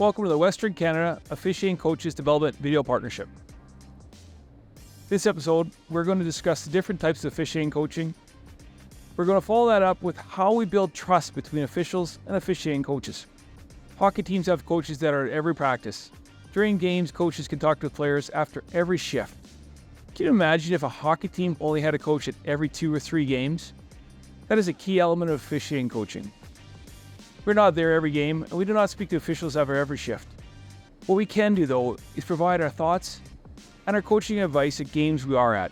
Welcome to the Western Canada Officiating Coaches Development Video Partnership. This episode, we're going to discuss the different types of officiating coaching. We're going to follow that up with how we build trust between officials and officiating coaches. Hockey teams have coaches that are at every practice. During games, coaches can talk to the players after every shift. Can you imagine if a hockey team only had a coach at every 2 or 3 games? That is a key element of officiating coaching. We're not there every game, and we do not speak to officials after every shift. What we can do, though, is provide our thoughts and our coaching advice at games we are at.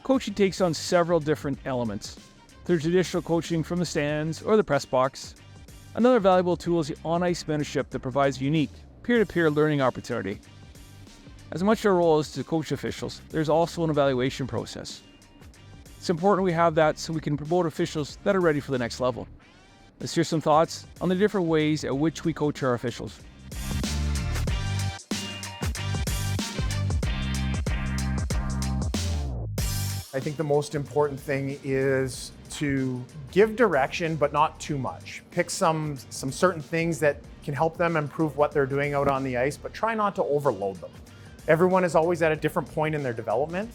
Coaching takes on several different elements. There's traditional coaching from the stands or the press box. Another valuable tool is the on-ice mentorship that provides a unique peer-to-peer learning opportunity. As much our role is to coach officials, there's also an evaluation process. It's important we have that so we can promote officials that are ready for the next level. Let's hear some thoughts on the different ways at which we coach our officials. I think the most important thing is to give direction, but not too much. Pick some certain things that can help them improve what they're doing out on the ice, but try not to overload them. Everyone is always at a different point in their development.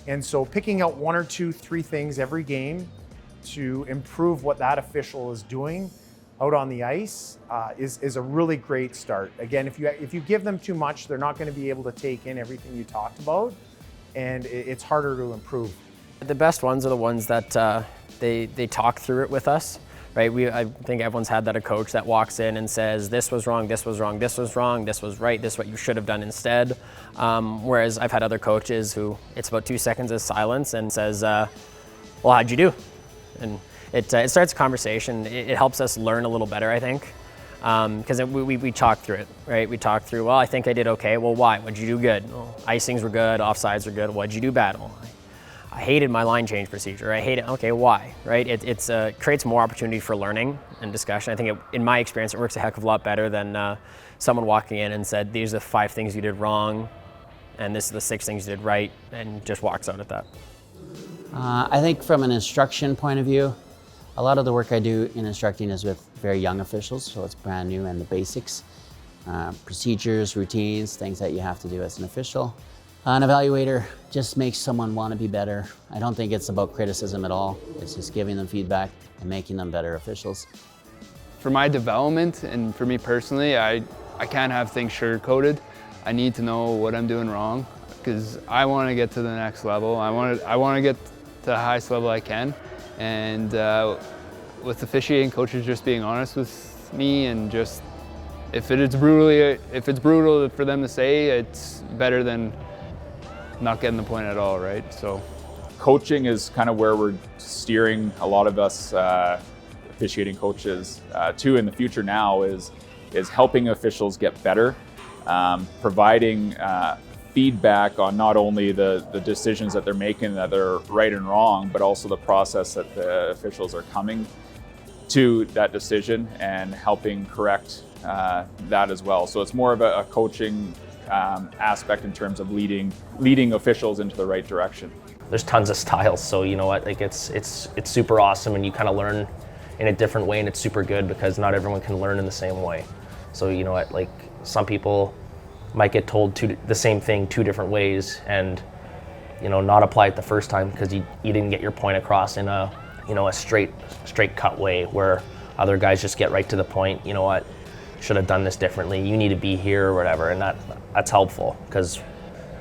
And so picking out 1 or 2, 3 things every game to improve what that official is doing out on the ice is a really great start. Again, if you give them too much, they're not going to be able to take in everything you talked about, and it's harder to improve. The best ones are the ones that they talk through it with us, right? I think everyone's had that a coach that walks in and says, this was wrong, this was wrong, this was wrong, this was right, this is what you should have done instead. Whereas I've had other coaches who it's about 2 seconds of silence and says, well, how'd you do? And it starts a conversation. It helps us learn a little better, I think, because we talk through it, right? We talk through, well, I think I did okay. Well, why? What'd you do good? Well, icings were good, offsides were good. What'd you do bad? Well, I hated my line change procedure. I hate it. Okay, why? Right? It creates more opportunity for learning and discussion. I think in my experience, it works a heck of a lot better than someone walking in and said, these are the 5 things you did wrong, and this is the 6 things you did right, and just walks out at that. I think from an instruction point of view, a lot of the work I do in instructing is with very young officials, so it's brand new and the basics, procedures, routines, things that you have to do as an official. An evaluator just makes someone want to be better. I don't think it's about criticism at all. It's just giving them feedback and making them better officials. For my development and for me personally, I can't have things sugar-coated. I need to know what I'm doing wrong because I want to get to the next level. I want to get to the highest level I can. And with officiating coaches just being honest with me and just if it's brutal for them to say, it's better than not getting the point at all, right? So coaching is kind of where we're steering a lot of us officiating coaches to in the future now is helping officials get better, providing feedback on not only the decisions that they're making that they're right and wrong, but also the process that the officials are coming to that decision and helping correct that as well. So it's more of a coaching aspect in terms of leading officials into the right direction. There's tons of styles, so you know what, like it's super awesome, and you kind of learn in a different way, and it's super good because not everyone can learn in the same way. So you know what, like some people might get told the same thing 2 different ways, and you know not apply it the first time because you didn't get your point across in a straight cut way, where other guys just get right to the point. You know what, should have done this differently. You need to be here or whatever, and that's helpful because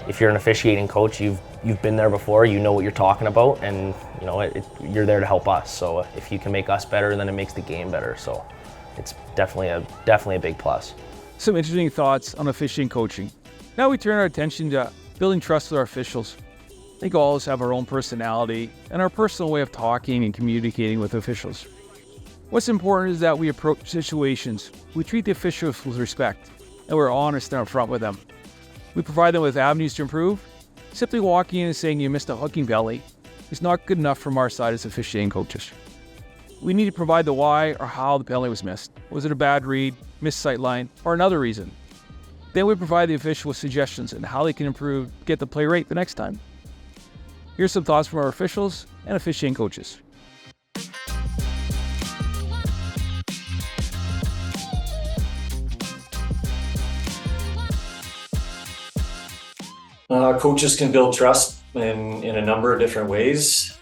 if you're an officiating coach, you've been there before. You know what you're talking about, and you know you're there to help us. So if you can make us better, then it makes the game better. So it's definitely a big plus. Some interesting thoughts on officiating coaching. Now we turn our attention to building trust with our officials. I think all of us have our own personality and our personal way of talking and communicating with officials. What's important is that we approach situations, we treat the officials with respect, and we're honest and upfront with them. We provide them with avenues to improve. Simply walking in and saying you missed a hooking belly is not good enough from our side as officiating coaches. We need to provide the why or how the penalty was missed. Was it a bad read, missed sight line, or another reason? Then we provide the official with suggestions on how they can improve, get the play right the next time. Here's some thoughts from our officials and officiating coaches. Coaches can build trust in a number of different ways.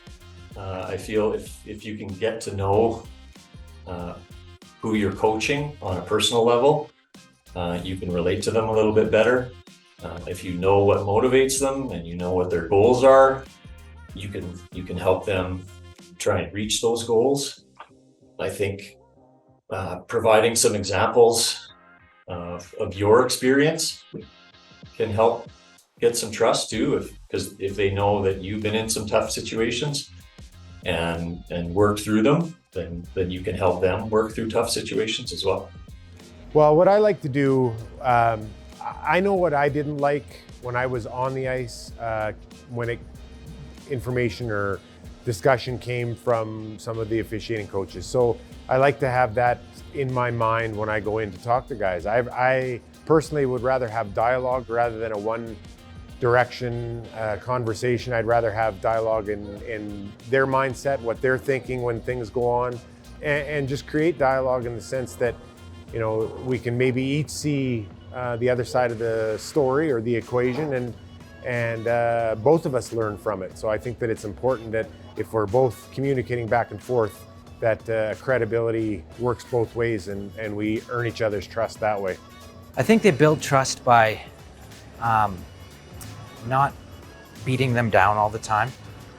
I feel if you can get to know who you're coaching on a personal level, you can relate to them a little bit better. If you know what motivates them and you know what their goals are, you can help them try and reach those goals. I think providing some examples of your experience can help get some trust too, because if they know that you've been in some tough situations and worked through them, then you can help them work through tough situations as well. Well, what I like to do, I know what I didn't like when I was on the ice, when information or discussion came from some of the officiating coaches. So I like to have that in my mind when I go in to talk to guys. I personally would rather have dialogue rather than a one direction conversation. I'd rather have dialogue in their mindset, what they're thinking when things go on, and just create dialogue in the sense that, you know, we can maybe each see the other side of the story or the equation, and both of us learn from it. So I think that it's important that if we're both communicating back and forth, that credibility works both ways, and we earn each other's trust that way. I think they build trust by not beating them down all the time,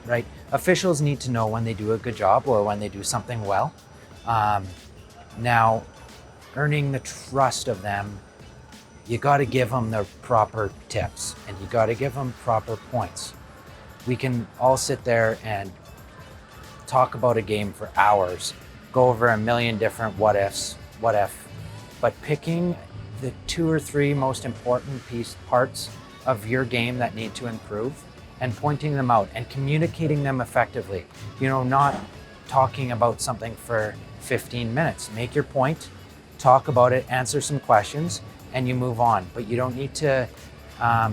right? Officials need to know when they do a good job or when they do something well. Now, earning the trust of them, you got to give them the proper tips and you got to give them proper points. We can all sit there and talk about a game for hours, go over a million different what ifs, what if, but picking the 2 or 3 most important parts of your game that need to improve and pointing them out and communicating them effectively. You know, not talking about something for 15 minutes. Make your point, talk about it, answer some questions, and you move on. But you don't need to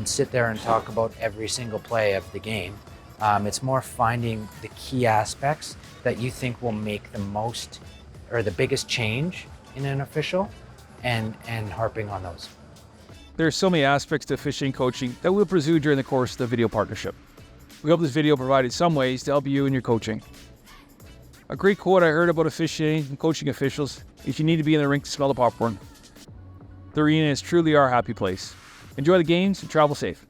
sit there and talk about every single play of the game. It's more finding the key aspects that you think will make the most or the biggest change in an official and harping on those. There are so many aspects to officiating coaching that we'll pursue during the course of the video partnership. We hope this video provided some ways to help you in your coaching. A great quote I heard about officiating and coaching officials is you need to be in the rink to smell the popcorn. The arena is truly our happy place. Enjoy the games and travel safe.